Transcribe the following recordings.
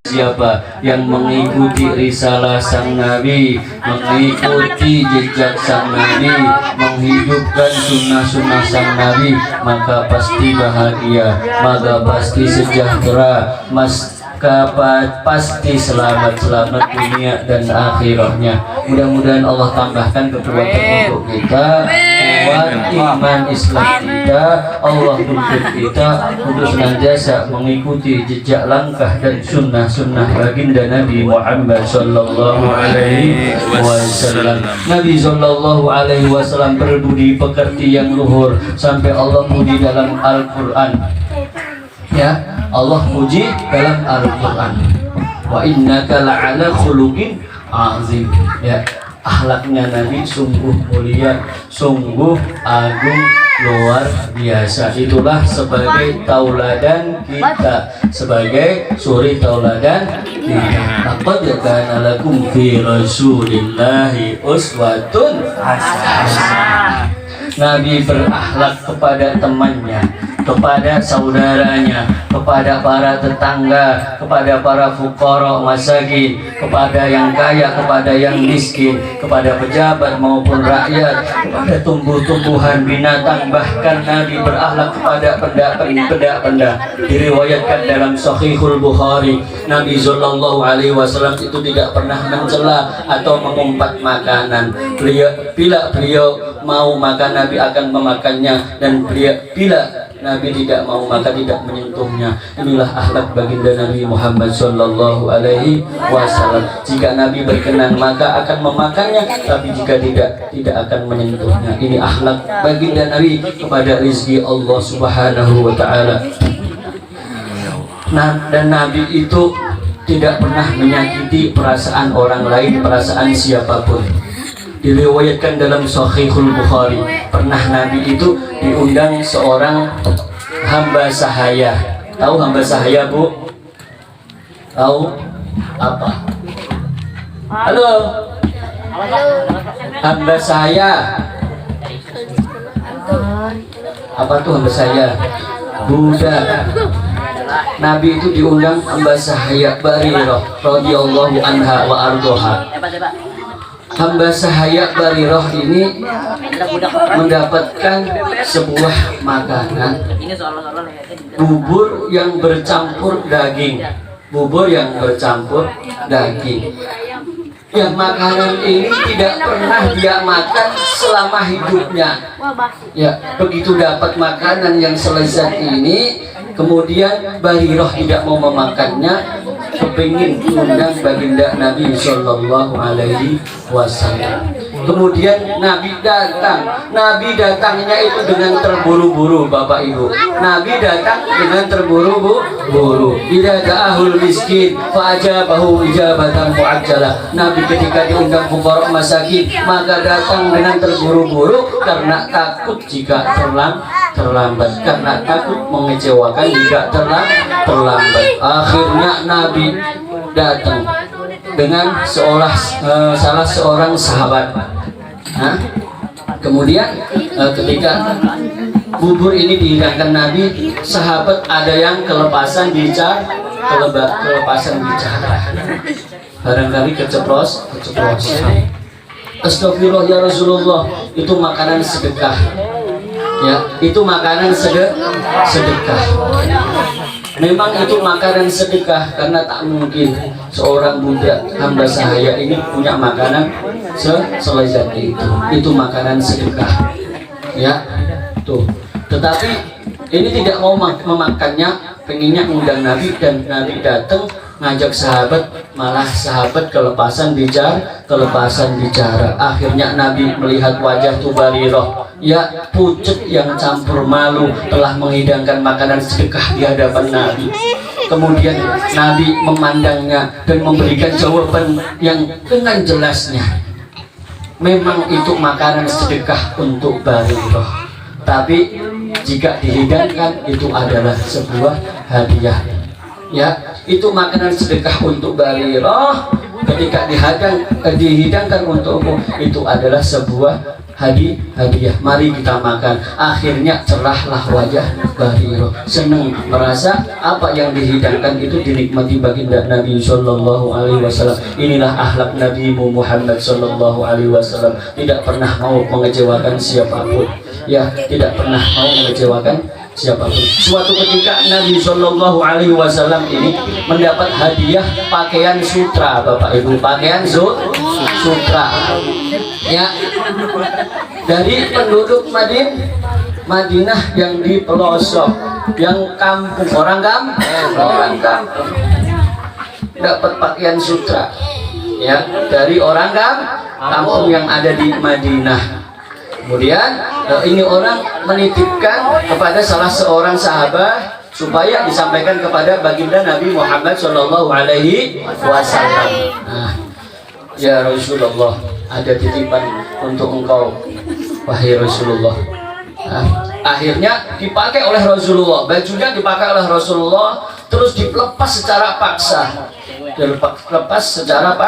Siapa yang mengikuti risalah sang Nabi, mengikuti jejak sang Nabi, menghidupkan sunnah-sunnah sang Nabi, maka pasti bahagia, maka pasti sejahtera, pasti selamat dunia dan akhirahnya. Mudah-mudahan Allah tambahkan kekuatan untuk kita, kuat iman Islam kita, Allah tuntut kita untuk senantiasa mengikuti jejak langkah dan sunnah baginda Nabi Muhammad sallallahu alaihi wasallam. Nabi sallallahu alaihi wasallam berbudi pekerti yang luhur sampai Allah puji dalam Al-Qur'an. Ya, Allah puji dalam Al-Qur'an. Wa innaka la'ala khuluqin azim. Ya, akhlaknya Nabi sungguh mulia, sungguh agung, luar biasa. Itulah sebagai tauladan kita, sebagai suri tauladan kita. Laqad kana lakum fi Rasulillahi uswatun hasanah. Nabi berakhlak kepada temannya, kepada saudaranya, kepada para tetangga, kepada para fuqara masakin, kepada yang kaya, kepada yang miskin, kepada pejabat maupun rakyat, kepada tumbuh-tumbuhan, binatang, bahkan Nabi berakhlak kepada benda-benda. Diriwayatkan dalam Sahihul Bukhari, Nabi sallallahu alaihi wasallam itu tidak pernah mencela atau mengumpat makanan. Bila beliau mau makan, Nabi akan memakannya, dan bila Nabi tidak mau maka tidak menyentuhnya. Inilah akhlak baginda Nabi Muhammad sallallahu alaihi wasallam. Jika Nabi berkenan maka akan memakannya, tapi jika tidak akan menyentuhnya. Ini akhlak baginda Nabi kepada rizki Allah Subhanahu wa taala. Nah, dan Nabi itu tidak pernah menyakiti perasaan orang lain, perasaan siapapun. Diriwayatkan dalam Sahihul Bukhari, pernah Nabi itu diundang seorang hamba sahaya. Tahu hamba sahaya, Bu? Tahu apa? Halo. Hamba sahaya. Apa tuh hamba sahaya? Buddha. Nabi itu diundang hamba sahaya Barirah radhiyallahu anha wa ardhaha. Hamba sahaya Barirah ini mendapatkan sebuah makanan, bubur yang bercampur daging. Yang makanan ini tidak pernah dia makan selama hidupnya. Ya, begitu dapat makanan yang selezat ini, kemudian Barirah tidak mau memakannya, kepingin undang baginda Nabi sallallahu alaihi wasallam. Kemudian Nabi datangnya itu dengan terburu-buru, Bapak Ibu. Nabi datang dengan terburu-buru. Idza da'ahul miskin fa ajabahu ijabatan muajjalah. Nabi ketika diundang fuqara masakin maka datang dengan terburu-buru karena takut jika terlambat, karena takut mengecewakan jika terlambat. Akhirnya Nabi datang dengan salah seorang sahabat. Kemudian ketika bubur ini dihidangkan Nabi, sahabat ada yang kelepasan bicara, barangkali keceplos. Astagfirullah ya Rasulullah, itu makanan sedekah. Ya, itu makanan sedekah. Memang itu makanan sedekah, karena tak mungkin seorang budak hamba sahaya ini punya makanan selezat itu. Itu makanan sedekah. Ya, tuh. Tetapi ini tidak mau memakannya, pengennya undang Nabi, dan Nabi datang ngajak sahabat, malah sahabat kelepasan bicara. Akhirnya Nabi melihat wajah Barirah, ya pucet yang campur malu, telah menghidangkan makanan sedekah di hadapan Nabi. Kemudian Nabi memandangnya dan memberikan jawaban yang dengan jelasnya. Memang itu makanan sedekah untuk Barirah, tapi jika dihidangkan itu adalah sebuah hadiah. Ya, itu makanan sedekah untuk Barirah. Ketika dihidangkan untukmu, itu adalah sebuah hadiah, mari kita makan. Akhirnya cerahlah wajah Bahiro, senang merasa apa yang dihidangkan itu dinikmati baginda Nabi Sallallahu Alaihi Wasallam. Inilah akhlak Nabi Muhammad Sallallahu Alaihi Wasallam, tidak pernah mau mengecewakan siapapun, ya, tidak pernah mau mengecewakan siapapun. Suatu ketika Nabi Sallallahu Alaihi Wasallam ini mendapat hadiah pakaian sutra, Bapak Ibu, pakaian sutra, ya, dari penduduk Madinah yang di pelosok, yang kampung, orang kampung dapat pakaian sutra, ya, dari orang kampung yang ada di Madinah. Kemudian ini orang menitipkan kepada salah seorang sahabat supaya disampaikan kepada baginda Nabi Muhammad Shallallahu Alaihi Wasallam. Nah, ya Rasulullah, ada titipan untuk engkau, wahai Rasulullah. Nah, akhirnya dipakai oleh Rasulullah, bajunya dipakai oleh Rasulullah, terus dilepas secara paksa, dilepas secara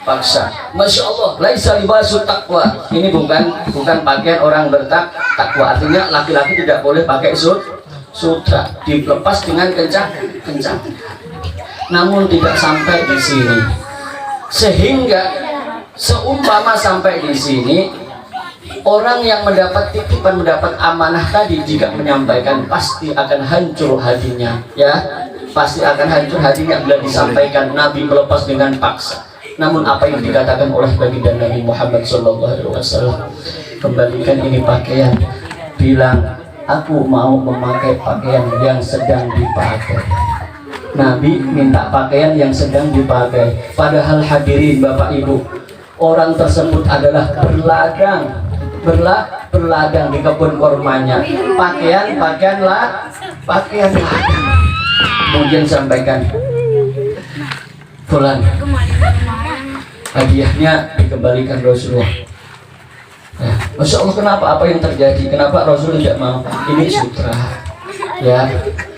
paksa. Masya Allah, laisa libasu taqwa. Ini bukan pakaian orang bertakwa. Artinya laki-laki tidak boleh pakai sutra, dilepas dengan kencang. Namun tidak sampai di sini. Sehingga seumpama sampai di sini, orang yang mendapat titipan, mendapat amanah tadi, jika menyampaikan pasti akan hancur hatinya, ya, pasti akan hancur hatinya bila disampaikan. Nabi melepas dengan paksa. Namun apa yang dikatakan oleh baginda Nabi Muhammad SAW, kembalikan ini pakaian, bilang aku mau memakai pakaian yang sedang dipakai. Nabi minta pakaian yang sedang dipakai. Padahal hadirin Bapak Ibu, orang tersebut adalah berladang di kebun kormanya. Pakaian ladang. Kemudian sampaikan, fulan, hadiahnya dikembalikan Rasulullah. Ya, Masya Allah, kenapa? Apa yang terjadi? Kenapa Rasul tidak mau? Ini sutra, ya,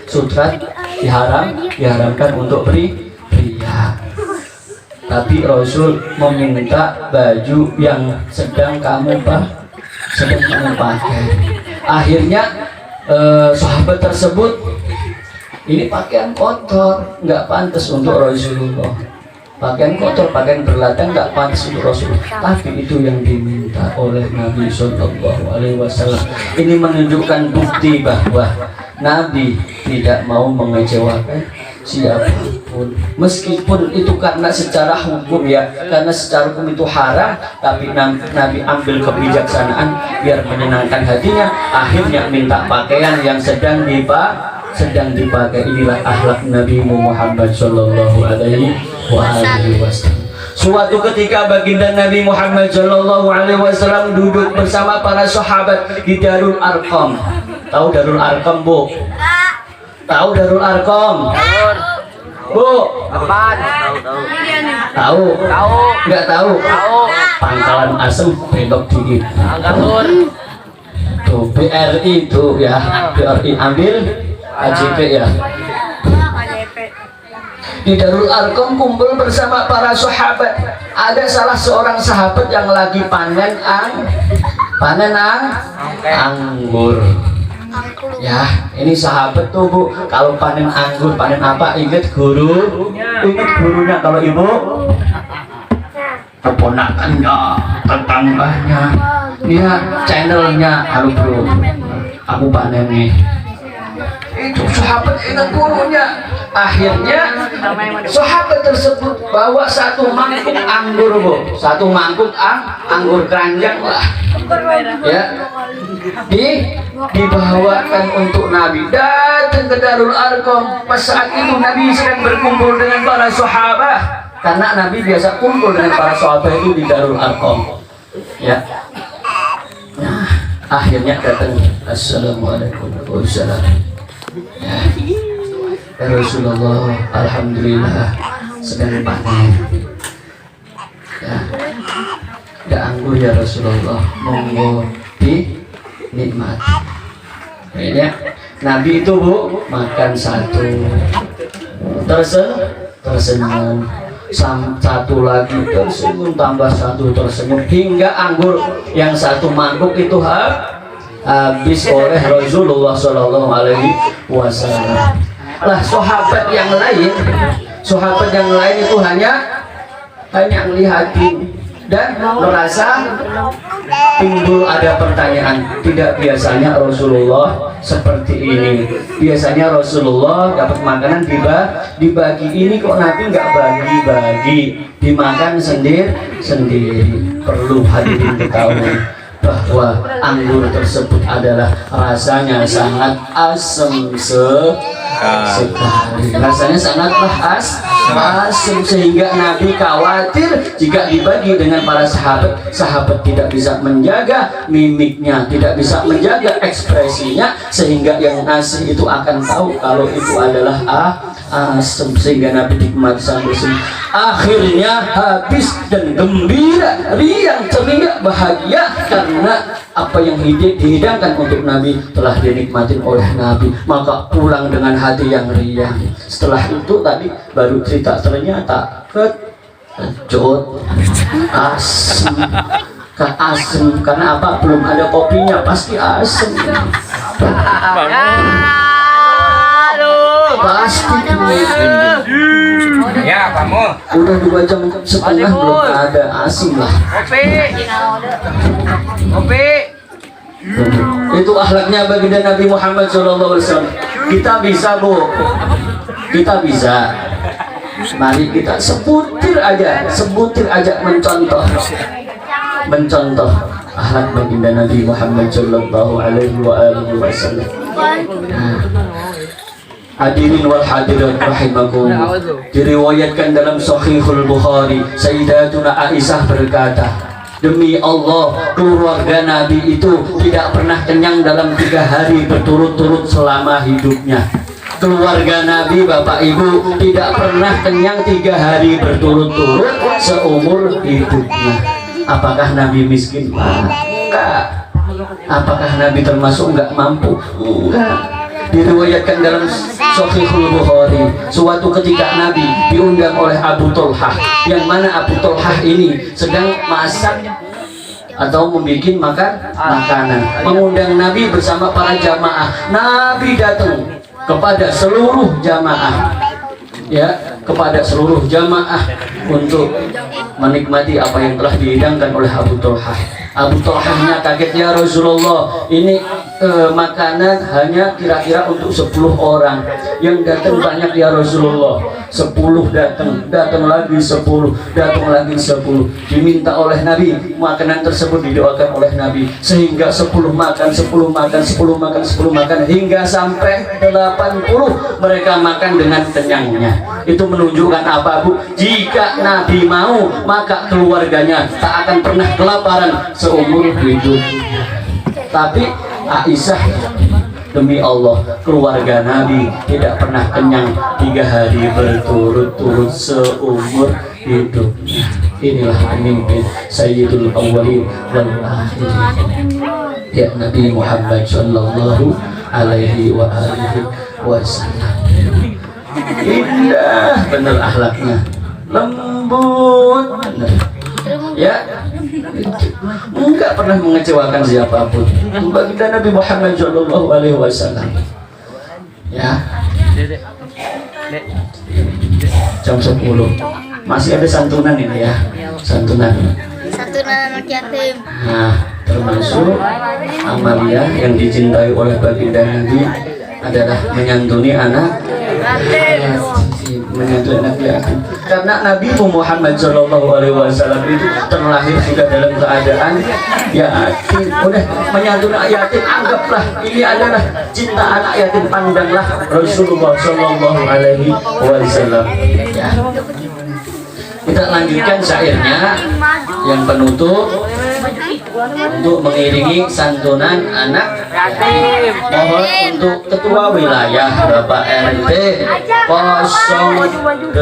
sutra diharamkan untuk pria. Tapi Rasul meminta baju yang sedang kamu pakai. Akhirnya sahabat tersebut, ini pakaian kotor, nggak pantas untuk Rasulullah. Pakaian kotor, pakaian berladang nggak pantas untuk Rasulullah. Tapi itu yang diminta oleh Nabi Sallallahu Alaihi Wasallam. Ini menunjukkan bukti bahwa Nabi tidak mau mengecewakan siapapun, meskipun itu karena secara hukum, ya, karena secara hukum itu haram, tapi Nabi ambil kebijaksanaan biar menyenangkan hatinya. Akhirnya minta pakaian yang sedang dipakai. Inilah akhlak Nabi Muhammad Sallallahu Alaihi Wasallam. Suatu ketika baginda Nabi Muhammad Sallallahu Alaihi Wasallam duduk bersama para sahabat di Darul Arqam. Tahu Darul Arqam, Bu? Tahu Darul Arqam? Bu? Tahu? Nggak tahu? Pangkalan Asem belok dikit. Tuh BRI itu, ya, BRI ambil AJP, ya. Di Darul Arqam kumpul bersama para sahabat. Ada salah seorang sahabat yang lagi panen anggur. Ya, ini sahabat tuh, Bu, kalau panen anggur, panen apa? Ingat gurunya. Kalau ibu, keponakannya, tetangganya, ya, channelnya. Halo bro, aku panen nih. Itu sahabat ingat gurunya. Akhirnya sahabat tersebut bawa satu mangkuk anggur, Bu, satu mangkuk anggur keranjang lah, ya, dibawakan untuk Nabi. Datang ke Darul Arqam. Pas saat itu Nabi sedang berkumpul dengan para sahabat, karena Nabi biasa kumpul dengan para sahabat itu di Darul Arqam, ya. Nah, akhirnya datang, assalamualaikum warahmatullahi. Ya Rasulullah, alhamdulillah sedang panen, ya, ada anggur ya Rasulullah, monggo dinikmati. Akhirnya Nabi itu, Bu, makan satu, tersenyum. satu lagi tersenyum, tambah satu tersenyum, hingga anggur yang satu mangkuk itu habis oleh Rasulullah Shallallahu Alaihi Wasallam. Lah sahabat yang lain itu hanya ngelihatin dan merasa timbul ada pertanyaan. Tidak biasanya Rasulullah seperti ini. Biasanya Rasulullah dapat makanan dibagi, ini kok Nabi nggak bagi-bagi, dimakan sendiri. Perlu hadirin ketahui bahwa anggur tersebut adalah rasanya sangat asam sekali. Rasanya sangatlah asam sehingga Nabi khawatir jika dibagi dengan para sahabat tidak bisa menjaga mimiknya, tidak bisa menjaga ekspresinya, sehingga yang ngasih itu akan tahu kalau itu adalah asam, sehingga Nabi nikmat sampai sini. Akhirnya habis dan gembira, riang, ceria, bahagia karena apa yang dihidangkan untuk Nabi telah dinikmatin oleh Nabi, maka pulang dengan hati yang riang. Setelah itu tadi baru cerita, ternyata kecut, asem, karena apa? Belum ada kopinya, pasti asem. Pasti ya kamu udah 2 jam setengah belum ada asin lah. Kopi. Itu akhlaknya baginda Nabi Muhammad SAW. Kita bisa, Bu. Kita bisa. Mari kita sebutir aja mencontoh akhlak baginda Nabi Muhammad SAW. Hadirin wal hadirat rahimakumullah. Diriwayatkan dalam Sahihul Bukhari, Sayyidatuna Aisyah berkata, demi Allah, keluarga Nabi itu tidak pernah kenyang dalam 3 hari berturut-turut selama hidupnya. Keluarga Nabi, Bapak Ibu, tidak pernah kenyang 3 hari berturut-turut seumur hidupnya. Apakah Nabi miskin? Enggak. Apakah Nabi termasuk enggak mampu? Enggak. Diriwayatkan dalam Sahihul Bukhari, suatu ketika Nabi diundang oleh Abu Tolhah, yang mana Abu Tolhah ini sedang masak atau membuat makanan, mengundang Nabi bersama para jamaah. Nabi datang kepada seluruh jamaah, kepada seluruh jamaah untuk menikmati apa yang telah dihidangkan oleh Abu Tolhah. Abu Tolhahnya kaget, ya Rasulullah, ini makanan hanya kira-kira untuk 10 orang. Yang datang banyak ya Rasulullah. 10 datang lagi 10, datang lagi 10. Diminta oleh Nabi, makanan tersebut didoakan oleh Nabi, sehingga 10 makan hingga sampai 80 mereka makan dengan kenyangnya. Itu menunjukkan apa, Bu? Jika Nabi mau, maka keluarganya tak akan pernah kelaparan seumur hidup. Tapi Aisyah, demi Allah, keluarga Nabi tidak pernah kenyang 3 hari berturut-turut seumur hidup. Inilah pemimpin Sayyidul Awwalin wal Akhirin, ya Nabi Muhammad Sallallahu Alaihi Wasallam. Indah bener akhlaknya, lembut bener, ya, enggak pernah mengecewakan siapapun. Baginda Nabi Muhammad Shallallahu Alaihi Wasallam. Ya, jam 10 masih ada santunan ini ya, santunan anak yatim. Nah, termasuk amalia yang dicintai oleh baginda Nabi adalah menyantuni anak yatim. Karena Nabi Muhammad SAW itu terlahir juga dalam keadaan yatim. Udah menyantuni anak yatim, anggaplah ini adalah cinta anak yatim. Pandanglah Rasulullah SAW. Ya. Kita lanjutkan syairnya yang penutup untuk mengiringi santunan anak yatim. Mohon untuk ketua wilayah Bapak RT 08.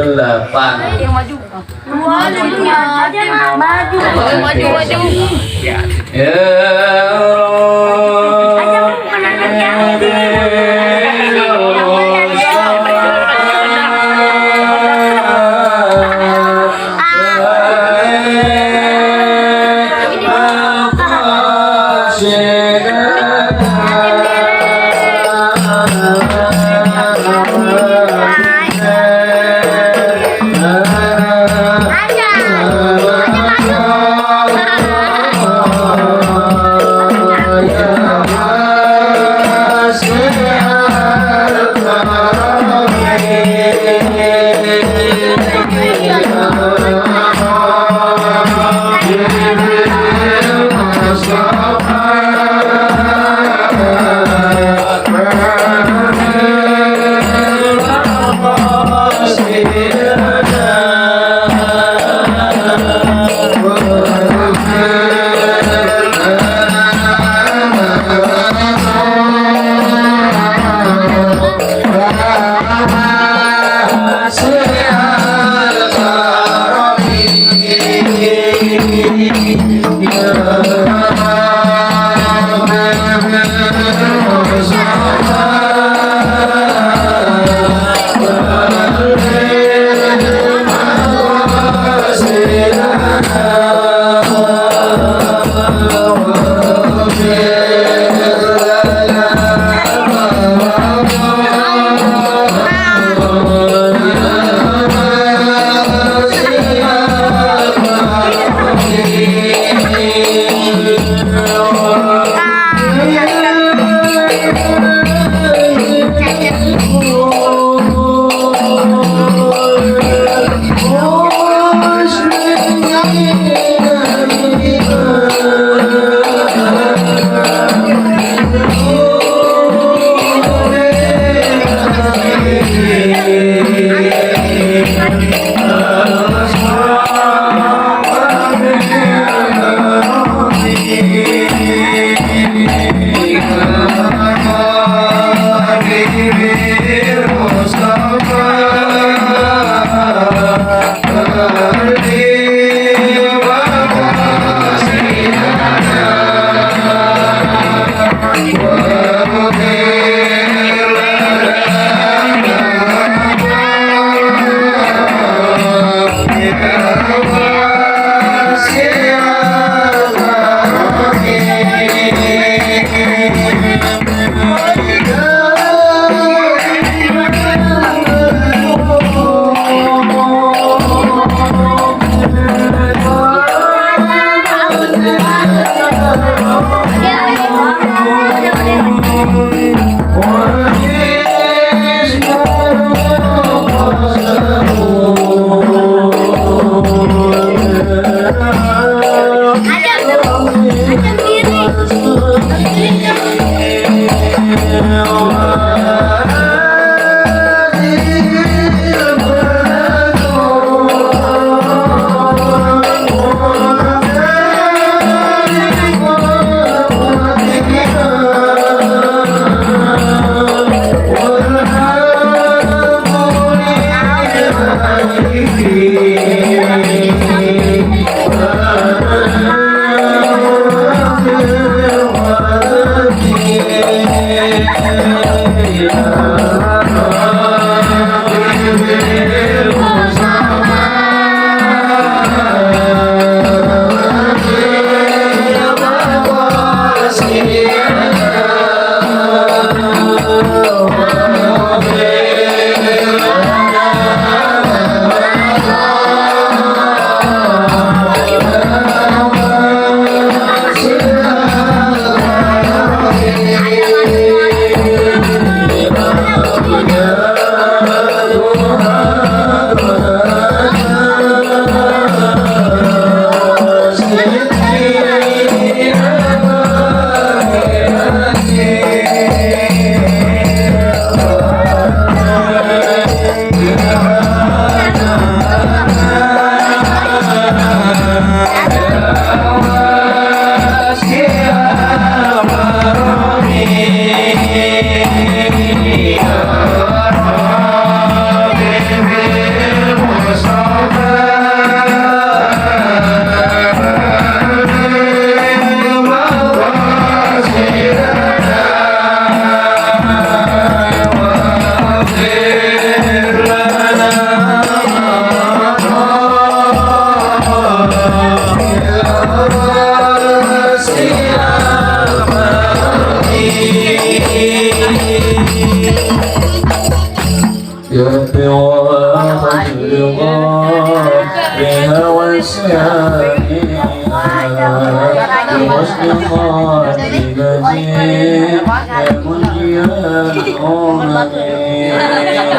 رب وآخذ بها وسائرها المسلمات الذين منجي الأمم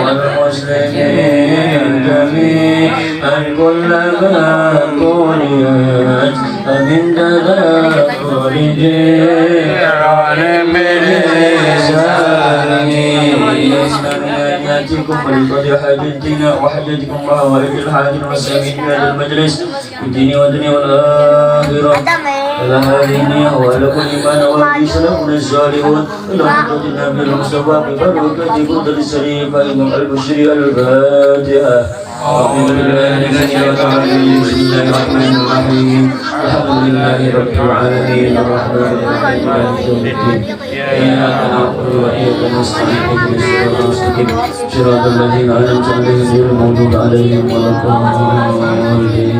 والمسلمين جميعا كلما قرئت فمن تدبر جيران بلسانه يأتيكم ولقد حاجتنا وحاجتكم الله ولك الحاج والسامين في هذا المجلس في الدين والدنيا والآخرة الهادين ولكم إيمان وفي سلام الصالحون اللهم تجنا بالمصطفى ببركة قدر الشريف الإمام البشري الفاتحة بسم الله الرحمن الرحيم الحمد لله رب العالمين الرحمن الرحيم مالك يوم الدين إياك نعبد وإياك نستعين اهدنا الصراط المستقيم صراط الذين أنعمت عليهم غير المغضوب عليهم ولا الضالين